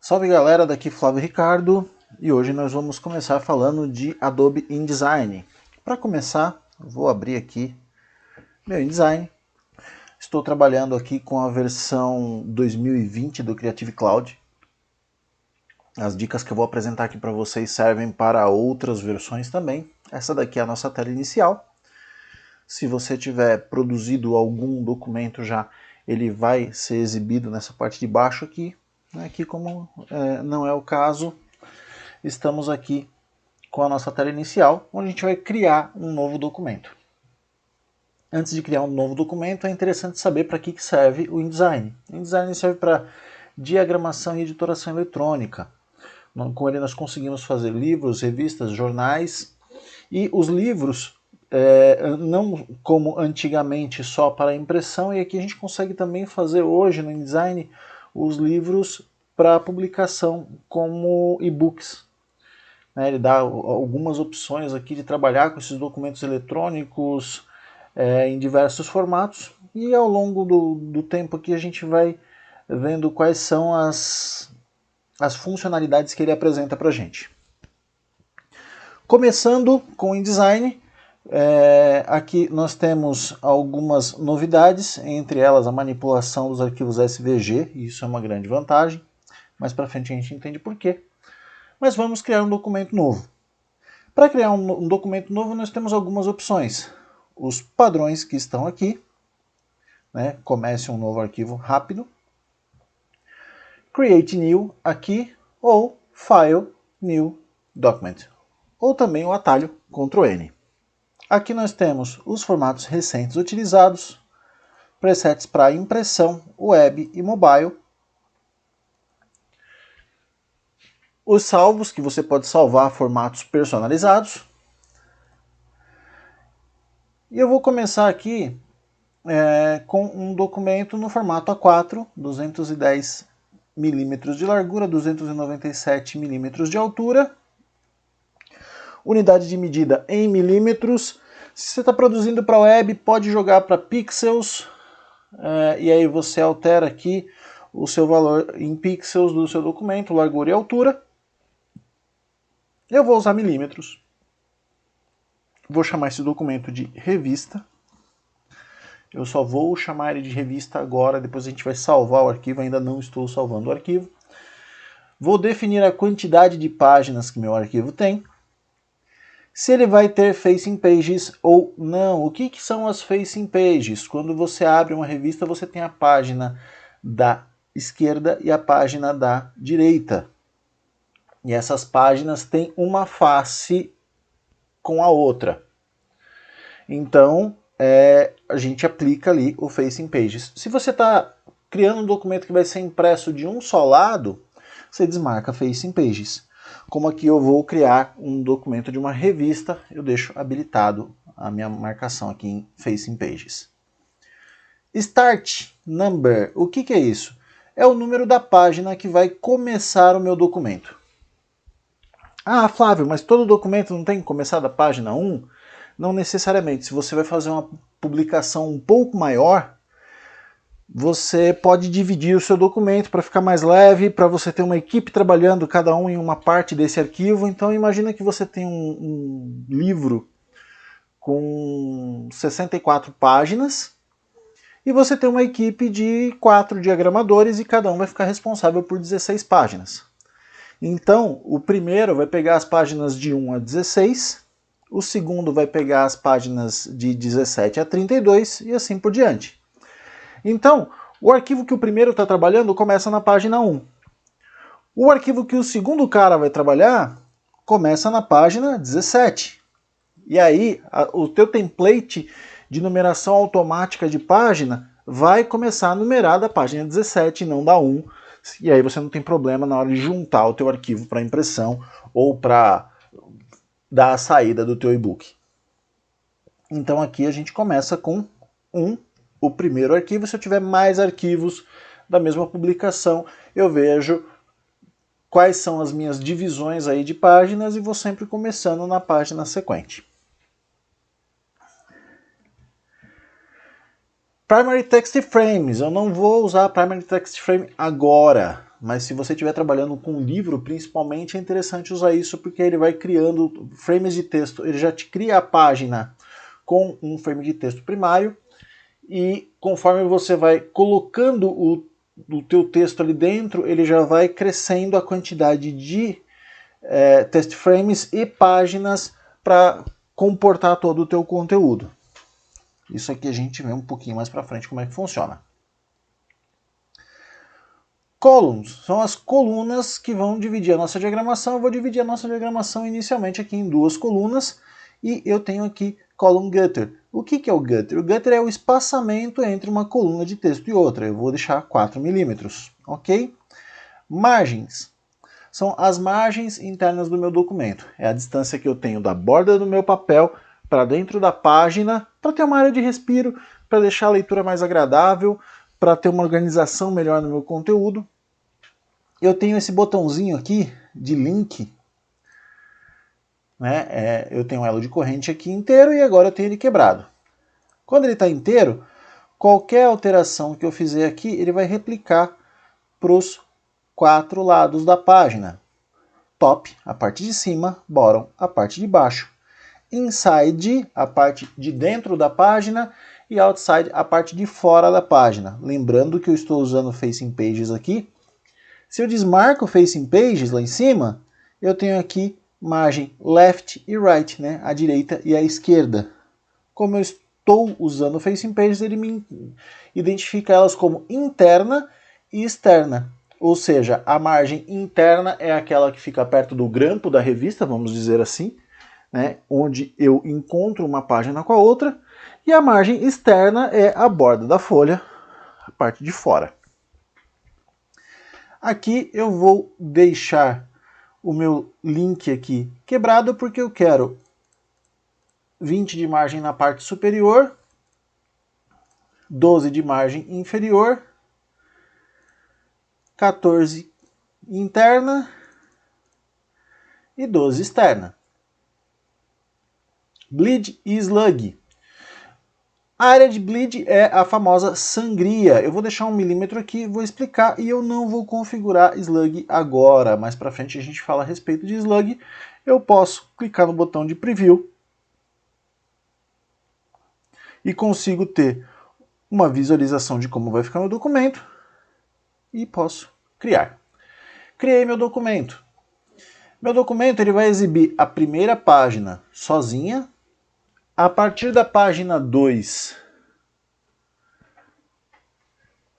Salve galera, daqui Flávio Ricardo e hoje nós vamos começar falando de Adobe InDesign. Para começar, vou abrir aqui meu InDesign. Estou trabalhando aqui com a versão 2020 do Creative Cloud. As dicas que eu vou apresentar aqui para vocês servem para outras versões também. Essa daqui é a nossa tela inicial. Se você tiver produzido algum documento já, ele vai ser exibido nessa parte de baixo aqui. Aqui, como não é o caso, estamos aqui com a nossa tela inicial, onde a gente vai criar um novo documento. Antes de criar um novo documento, é interessante saber para que serve o InDesign. O InDesign serve para diagramação e editoração eletrônica. Com ele nós conseguimos fazer livros, revistas, jornais, e os livros não como antigamente só para impressão, e aqui a gente consegue também fazer hoje no InDesign os livros para publicação como e-books. Ele dá algumas opções aqui de trabalhar com esses documentos eletrônicos em diversos formatos, e ao longo do tempo aqui a gente vai vendo quais são as funcionalidades que ele apresenta para a gente. Começando com o InDesign, aqui nós temos algumas novidades, entre elas a manipulação dos arquivos SVG, e isso é uma grande vantagem. Mais para frente a gente entende por quê. Mas vamos criar um documento novo. Para criar um documento novo nós temos algumas opções. Os padrões que estão aqui, comece um novo arquivo rápido. Create New aqui, ou File New Document. Ou também o atalho Ctrl N. Aqui nós temos os formatos recentes utilizados, presets para impressão, web e mobile, os salvos, que você pode salvar formatos personalizados. E eu vou começar aqui com um documento no formato A4, 210 milímetros de largura, 297 milímetros de altura. Unidade de medida em milímetros. Se você está produzindo para web, pode jogar para pixels, e aí você altera aqui o seu valor em pixels do seu documento, largura e altura. Eu vou usar milímetros. Vou chamar esse documento de revista. Eu só vou chamar ele de revista agora, depois a gente vai salvar o arquivo, ainda não estou salvando o arquivo. Vou definir a quantidade de páginas que meu arquivo tem. Se ele vai ter facing pages ou não. O que são as facing pages? Quando você abre uma revista, você tem a página da esquerda e a página da direita. E essas páginas têm uma face com a outra. Então, a gente aplica ali o facing pages. Se você está criando um documento que vai ser impresso de um só lado, você desmarca facing pages. Como aqui eu vou criar um documento de uma revista, eu deixo habilitado a minha marcação aqui em Facing Pages. Start Number, o que é isso? É o número da página que vai começar o meu documento. Ah, Flávio, mas todo documento não tem que começar da página 1? Não necessariamente. Se você vai fazer uma publicação um pouco maior, você pode dividir o seu documento para ficar mais leve, para você ter uma equipe trabalhando cada um em uma parte desse arquivo. Então imagina que você tem um livro com 64 páginas e você tem uma equipe de 4 diagramadores e cada um vai ficar responsável por 16 páginas. Então o primeiro vai pegar as páginas de 1 a 16, o segundo vai pegar as páginas de 17 a 32 e assim por diante. Então, o arquivo que o primeiro está trabalhando começa na página 1. O arquivo que o segundo cara vai trabalhar começa na página 17. E aí, o teu template de numeração automática de página vai começar a numerar da página 17 e não da 1. E aí você não tem problema na hora de juntar o teu arquivo para impressão ou para dar a saída do teu e-book. Então aqui a gente começa com o primeiro arquivo. Se eu tiver mais arquivos da mesma publicação, eu vejo quais são as minhas divisões aí de páginas e vou sempre começando na página sequente. Primary Text Frames. Eu não vou usar Primary Text Frame agora. mas se você estiver trabalhando com um livro, principalmente, é interessante usar isso, porque ele vai criando frames de texto, ele já te cria a página com um frame de texto primário, e conforme você vai colocando o teu texto ali dentro, ele já vai crescendo a quantidade de text frames e páginas para comportar todo o teu conteúdo. Isso aqui a gente vê um pouquinho mais para frente como é que funciona. Columns são as colunas que vão dividir a nossa diagramação. Eu vou dividir a nossa diagramação inicialmente aqui em duas colunas e eu tenho aqui column gutter. O que é o gutter? O gutter é o espaçamento entre uma coluna de texto e outra. Eu vou deixar 4 milímetros, ok? Margens são as margens internas do meu documento. É a distância que eu tenho da borda do meu papel para dentro da página, para ter uma área de respiro, para deixar a leitura mais agradável, para ter uma organização melhor no meu conteúdo. Eu tenho esse botãozinho aqui de link, né? Eu tenho um elo de corrente aqui inteiro e agora eu tenho ele quebrado. Quando ele está inteiro, qualquer alteração que eu fizer aqui, ele vai replicar para os 4 lados da página. Top, a parte de cima, bottom, a parte de baixo. Inside, a parte de dentro da página, e outside, a parte de fora da página. Lembrando que eu estou usando Facing Pages aqui. Se eu desmarco o Facing Pages lá em cima, eu tenho aqui margem left e right, né? A direita e a esquerda. Como eu estou usando o Facing Pages, ele me identifica elas como interna e externa. Ou seja, a margem interna é aquela que fica perto do grampo da revista, vamos dizer assim, né? Onde eu encontro uma página com a outra. E a margem externa é a borda da folha, a parte de fora. Aqui eu vou deixar o meu link aqui quebrado porque eu quero 20 de margem na parte superior, 12 de margem inferior, 14 interna e 12 externa. Bleed e slug. A área de bleed é a famosa sangria. Eu vou deixar 1 milímetro aqui, vou explicar e eu não vou configurar slug agora. Mais para frente a gente fala a respeito de slug. Eu posso clicar no botão de preview e consigo ter uma visualização de como vai ficar meu documento e posso criar. Criei meu documento. Meu documento ele vai exibir a primeira página sozinha. A partir da página 2,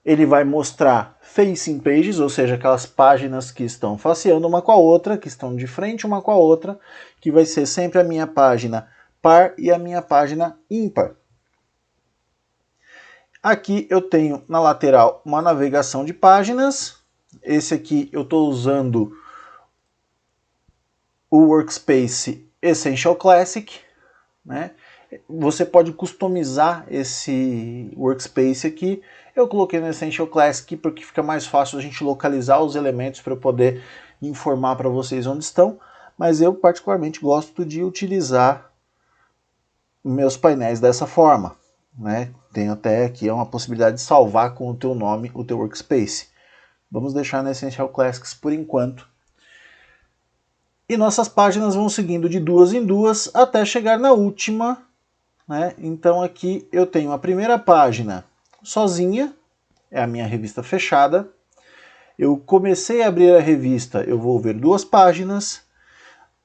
ele vai mostrar facing pages, ou seja, aquelas páginas que estão faceando uma com a outra, que estão de frente uma com a outra, que vai ser sempre a minha página par e a minha página ímpar. Aqui eu tenho na lateral uma navegação de páginas. Esse aqui eu estou usando o Workspace Essential Classic, né? Você pode customizar esse workspace aqui. Eu coloquei no Essential Classic porque fica mais fácil a gente localizar os elementos para eu poder informar para vocês onde estão, mas eu particularmente gosto de utilizar meus painéis dessa forma, né? Tem até aqui uma possibilidade de salvar com o teu nome o teu workspace. Vamos deixar no Essential Classics por enquanto. E nossas páginas vão seguindo de duas em duas até chegar na última, né? Então aqui eu tenho a primeira página sozinha, é a minha revista fechada. Eu comecei a abrir a revista, eu vou ver 2 páginas,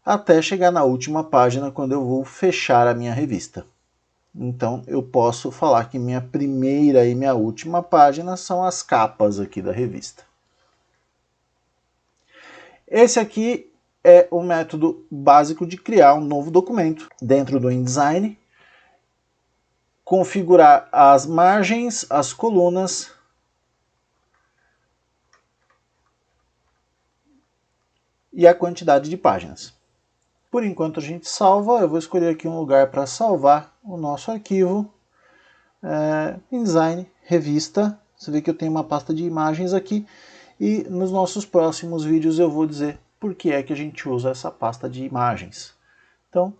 até chegar na última página, quando eu vou fechar a minha revista. Então eu posso falar que minha primeira e minha última página são as capas aqui da revista. Esse aqui é o método básico de criar um novo documento dentro do InDesign. Configurar as margens, as colunas e a quantidade de páginas. Por enquanto a gente salva, eu vou escolher aqui um lugar para salvar o nosso arquivo. InDesign, revista, você vê que eu tenho uma pasta de imagens aqui e nos nossos próximos vídeos eu vou dizer por que é que a gente usa essa pasta de imagens. Então,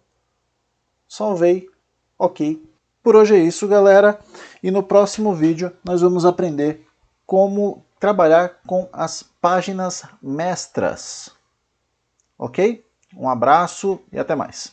salvei, ok. Por hoje é isso, galera, e no próximo vídeo nós vamos aprender como trabalhar com as páginas mestras. Ok? Um abraço e até mais.